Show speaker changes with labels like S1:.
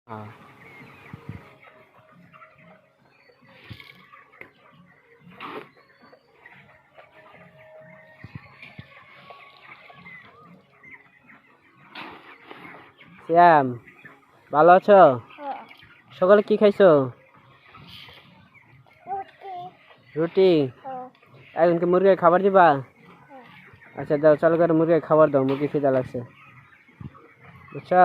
S1: হ্যাঁ শ্যাম, ভালো আছো? সকালে কি খাইছো? রুটি। এখন কি মুরগির খাবার দিবা? আচ্ছা দাও, চালু করে মুরগির খাবার দাও, মুরগি খিদা লাগছে, বুঝছো?